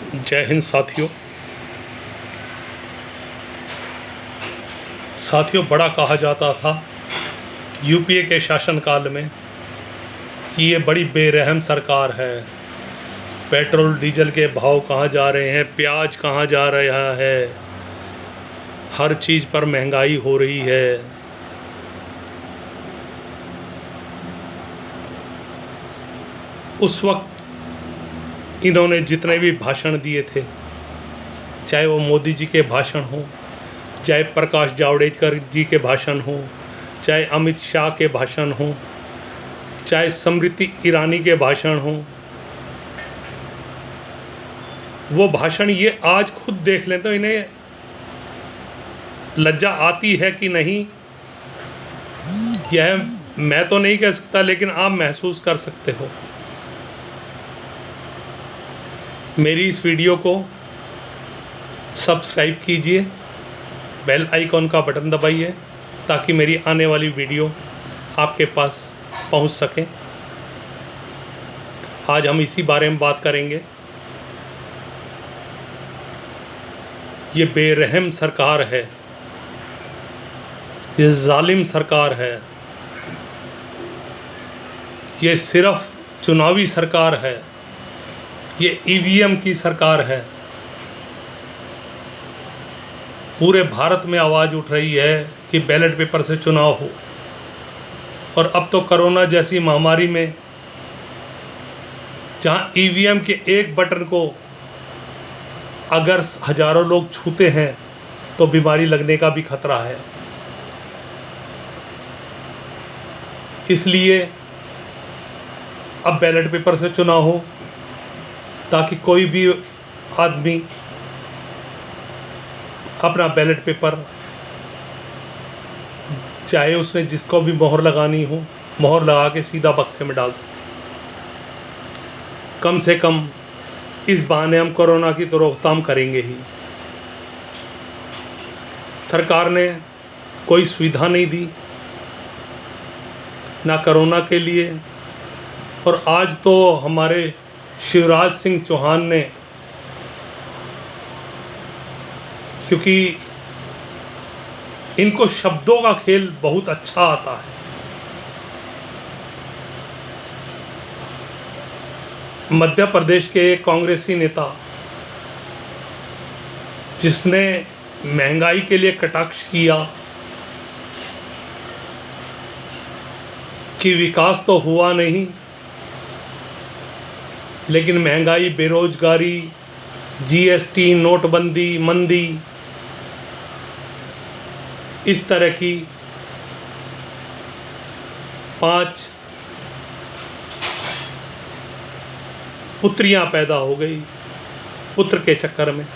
जय हिंद साथियों, बड़ा कहा जाता था यूपीए के शासनकाल में कि ये बड़ी बेरहम सरकार है। पेट्रोल डीजल के भाव कहाँ जा रहे हैं, प्याज कहाँ जा रहा है, हर चीज़ पर महंगाई हो रही है। उस वक्त इन्होंने जितने भी भाषण दिए थे, चाहे वो मोदी जी के भाषण हो, चाहे प्रकाश जावड़ेकर जी के भाषण हो, चाहे अमित शाह के भाषण हो, चाहे स्मृति ईरानी के भाषण हो, वो भाषण ये आज खुद देख लें तो इन्हें लज्जा आती है कि नहीं, यह मैं तो नहीं कह सकता, लेकिन आप महसूस कर सकते हो। मेरी इस वीडियो को सब्सक्राइब कीजिए, बेल आइकॉन का बटन दबाइए ताकि मेरी आने वाली वीडियो आपके पास पहुंच सके। आज हम इसी बारे में बात करेंगे। ये बेरहम सरकार है, ये जालिम सरकार है, ये सिर्फ चुनावी सरकार है, ये ईवीएम की सरकार है। पूरे भारत में आवाज़ उठ रही है कि बैलेट पेपर से चुनाव हो, और अब तो कोरोना जैसी महामारी में जहां ईवीएम के एक बटन को अगर हजारों लोग छूते हैं तो बीमारी लगने का भी खतरा है। इसलिए अब बैलेट पेपर से चुनाव हो ताकि कोई भी आदमी अपना बैलेट पेपर, चाहे उसने जिसको भी मोहर लगानी हो, मोहर लगा के सीधा बक्से में डाल सके। कम से कम इस बहाने हम कोरोना की तो रोकथाम करेंगे ही। सरकार ने कोई सुविधा नहीं दी ना कोरोना के लिए, और आज तो हमारे शिवराज सिंह चौहान ने, क्योंकि इनको शब्दों का खेल बहुत अच्छा आता है, मध्य प्रदेश के एक कांग्रेसी नेता जिसने महंगाई के लिए कटाक्ष किया कि विकास तो हुआ नहीं, लेकिन महंगाई, बेरोजगारी, जीएसटी, नोटबंदी, मंदी, इस तरह की 5 पुत्रियां पैदा हो गई पुत्र के चक्कर में।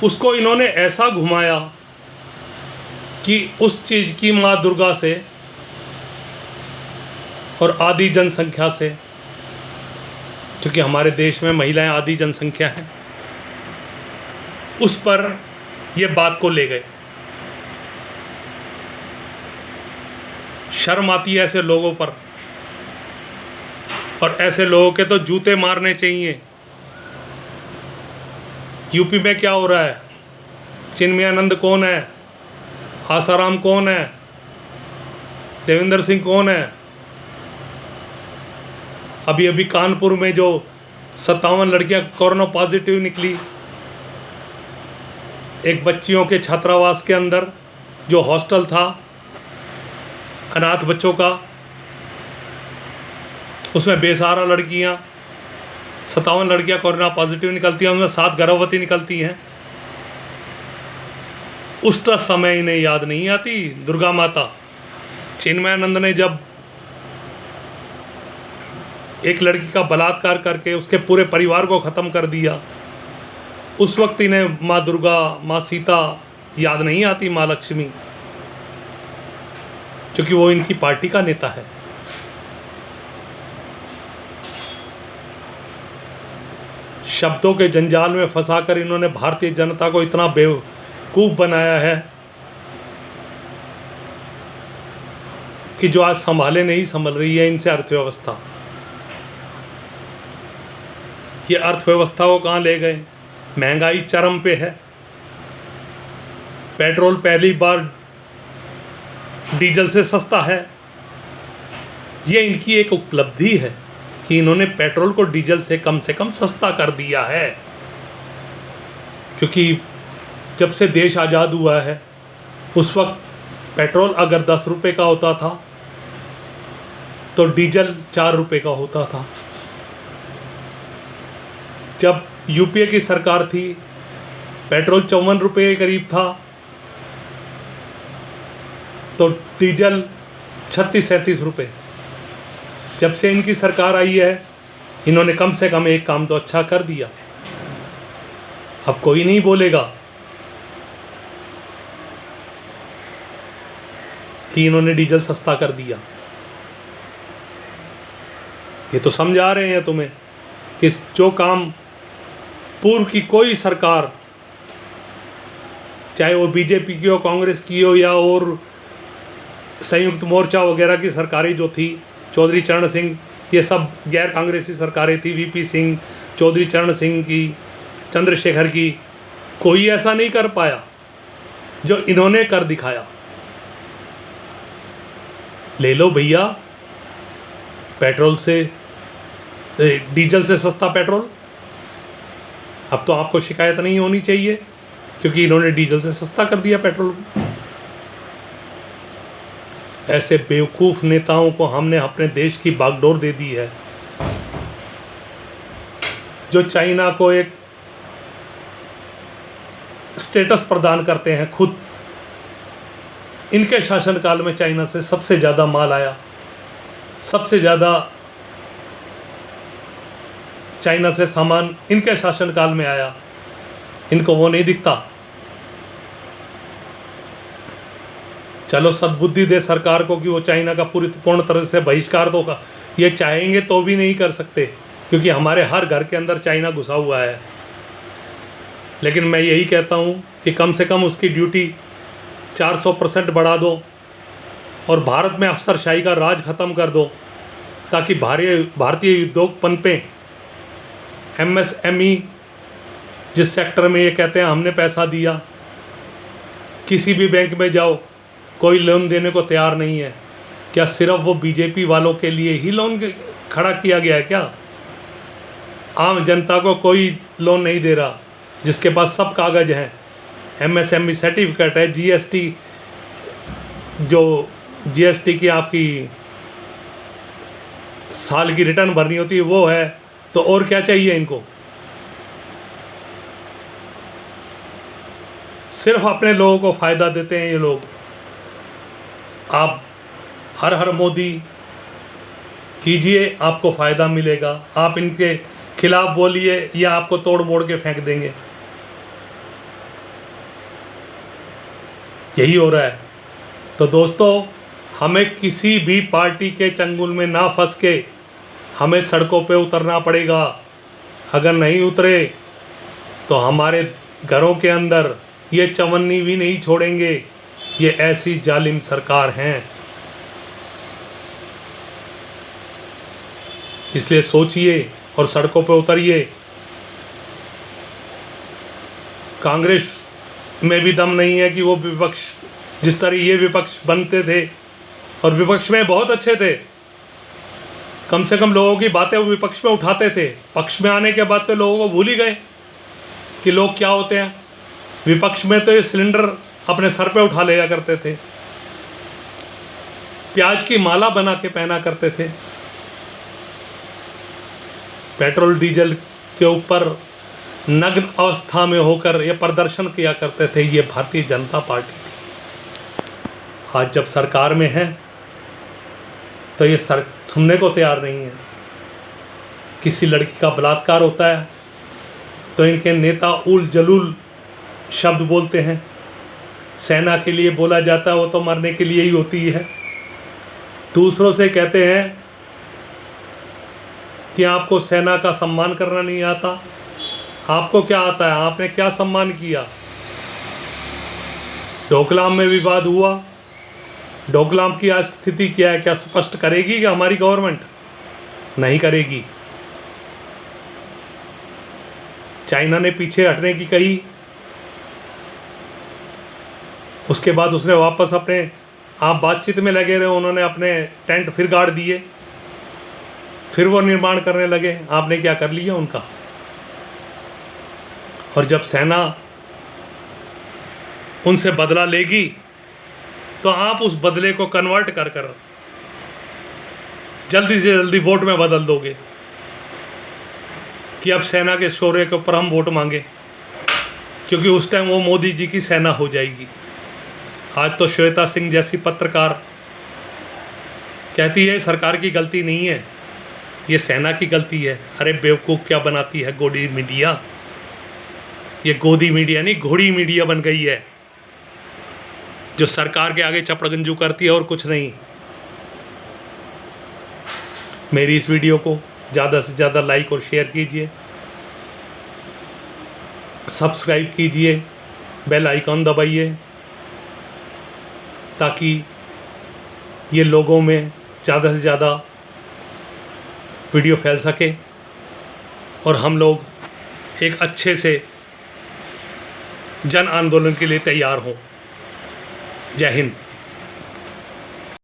उसको इन्होंने ऐसा घुमाया कि उस चीज़ की माँ दुर्गा से और आधी जनसंख्या से, क्योंकि हमारे देश में महिलाएं आधी जनसंख्या हैं, उस पर ये बात को ले गए। शर्म आती है ऐसे लोगों पर, और ऐसे लोगों के तो जूते मारने चाहिए। यूपी में क्या हो रहा है? चिन्मयानंद कौन है? आसाराम कौन है? देवेंद्र सिंह कौन है? अभी अभी कानपुर में जो 57 लड़कियां कोरोना पॉजिटिव निकली, एक बच्चियों के छात्रावास के अंदर जो हॉस्टल था अनाथ बच्चों का, उसमें बेसहारा लड़कियां, 57 लड़कियां कोरोना पॉजिटिव निकलती हैं, उनमें 7 गर्भवती निकलती हैं। उस समय इन्हें याद नहीं आती दुर्गा माता। चिन्मयानंद ने जब एक लड़की का बलात्कार करके उसके पूरे परिवार को ख़त्म कर दिया, उस वक्त इन्हें माँ दुर्गा, माँ सीता याद नहीं आती, माँ लक्ष्मी, क्योंकि वो इनकी पार्टी का नेता है। शब्दों के जंजाल में फंसाकर इन्होंने भारतीय जनता को इतना बेवकूफ़ बनाया है कि जो आज संभाल रही है इनसे अर्थव्यवस्था। कि अर्थव्यवस्था को कहाँ ले गए। महंगाई चरम पे है। पेट्रोल पहली बार डीजल से सस्ता है। ये इनकी एक उपलब्धि है कि इन्होंने पेट्रोल को डीजल से कम सस्ता कर दिया है। क्योंकि जब से देश आज़ाद हुआ है उस वक्त पेट्रोल अगर 10 रुपये का होता था तो डीजल 4 रुपये का होता था। जब यूपीए की सरकार थी पेट्रोल 54 रुपये के करीब था तो डीजल 36-37 रुपये। जब से इनकी सरकार आई है इन्होंने कम से कम एक काम तो अच्छा कर दिया। अब कोई नहीं बोलेगा कि इन्होंने डीजल सस्ता कर दिया। ये तो समझा रहे हैं तुम्हें कि जो काम पूर्व की कोई सरकार, चाहे वो बीजेपी की हो, कांग्रेस की हो या और संयुक्त मोर्चा वगैरह की सरकारें जो थी, चौधरी चरण सिंह, ये सब गैर कांग्रेसी सरकारें थी, वीपी सिंह, चौधरी चरण सिंह की, चंद्रशेखर की, कोई ऐसा नहीं कर पाया जो इन्होंने कर दिखाया। ले लो भैया पेट्रोल से, डीजल से सस्ता पेट्रोल। अब तो आपको शिकायत नहीं होनी चाहिए क्योंकि इन्होंने डीजल से सस्ता कर दिया पेट्रोल। ऐसे बेवकूफ़ नेताओं को हमने अपने देश की बागडोर दे दी है, जो चाइना को एक स्टेटस प्रदान करते हैं। खुद इनके शासनकाल में चाइना से सबसे ज़्यादा माल आया, सबसे ज़्यादा चाइना से सामान इनके शासनकाल में आया। इनको वो नहीं दिखता। चलो सद्बुद्धि दे सरकार को कि वो चाइना का पूर्ण तरह से बहिष्कार तो का ये चाहेंगे तो भी नहीं कर सकते क्योंकि हमारे हर घर के अंदर चाइना घुसा हुआ है। लेकिन मैं यही कहता हूँ कि कम से कम उसकी ड्यूटी 400% बढ़ा दो और भारत में अफसरशाही का राज ख़त्म कर दो ताकि भारतीय उद्योग पनपें। MSME जिस सेक्टर में ये कहते हैं हमने पैसा दिया, किसी भी बैंक में जाओ कोई लोन देने को तैयार नहीं है। क्या सिर्फ वो बीजेपी वालों के लिए ही लोन खड़ा किया गया है क्या? आम जनता को कोई लोन नहीं दे रहा जिसके पास सब कागज़ हैं। MSME सर्टिफिकेट है, GST की आपकी साल की रिटर्न भरनी होती है वो है, तो और क्या चाहिए इनको? सिर्फ अपने लोगों को फ़ायदा देते हैं ये लोग। आप हर हर मोदी कीजिए, आपको फ़ायदा मिलेगा। आप इनके खिलाफ बोलिए या आपको तोड़ मोड़ के फेंक देंगे। यही हो रहा है। तो दोस्तों, हमें किसी भी पार्टी के चंगुल में ना फंस के हमें सड़कों पे उतरना पड़ेगा। अगर नहीं उतरे तो हमारे घरों के अंदर ये चवन्नी भी नहीं छोड़ेंगे। ये ऐसी जालिम सरकार हैं। इसलिए सोचिए और सड़कों पे उतरिए। कांग्रेस में भी दम नहीं है कि वो विपक्ष, जिस तरह ये विपक्ष बनते थे और विपक्ष में बहुत अच्छे थे, कम से कम लोगों की बातें वो विपक्ष में उठाते थे। पक्ष में आने के बाद तो लोगों को भूल ही गए कि लोग क्या होते हैं। विपक्ष में तो ये सिलेंडर अपने सर पे उठा लिया करते थे, प्याज की माला बना के पहना करते थे, पेट्रोल डीजल के ऊपर नग्न अवस्था में होकर ये प्रदर्शन किया करते थे। ये भारतीय जनता पार्टी थी। आज जब सरकार में है तो ये सुनने को तैयार नहीं है। किसी लड़की का बलात्कार होता है तो इनके नेता उल जलूल शब्द बोलते हैं। सेना के लिए बोला जाता है वो तो मरने के लिए ही होती है। दूसरों से कहते हैं कि आपको सेना का सम्मान करना नहीं आता। आपको क्या आता है? आपने क्या सम्मान किया? डोकलाम में विवाद हुआ। डोकलाम की आज स्थिति क्या है? क्या स्पष्ट करेगी कि हमारी गवर्नमेंट? नहीं करेगी। चाइना ने पीछे हटने की कही, उसके बाद उसने वापस अपने आप बातचीत में लगे रहे, उन्होंने अपने टेंट फिर गाड़ दिए, फिर वो निर्माण करने लगे। आपने क्या कर लिया उनका? और जब सेना उनसे बदला लेगी तो आप उस बदले को कन्वर्ट कर कर जल्दी से जल्दी वोट में बदल दोगे कि अब सेना के शौर्य के ऊपर हम वोट मांगे, क्योंकि उस टाइम वो मोदी जी की सेना हो जाएगी। आज तो श्वेता सिंह जैसी पत्रकार कहती है सरकार की गलती नहीं है, ये सेना की गलती है। अरे बेवकूफ़, क्या बनाती है गोदी मीडिया? ये गोदी मीडिया नहीं, घोड़ी मीडिया बन गई है, जो सरकार के आगे चपड़गंजू करती है और कुछ नहीं। मेरी इस वीडियो को ज़्यादा से ज़्यादा लाइक और शेयर कीजिए, सब्सक्राइब कीजिए, बेल आइकॉन दबाइए, ताकि ये लोगों में ज़्यादा से ज़्यादा वीडियो फैल सके और हम लोग एक अच्छे से जन आंदोलन के लिए तैयार हों। जय हिंद।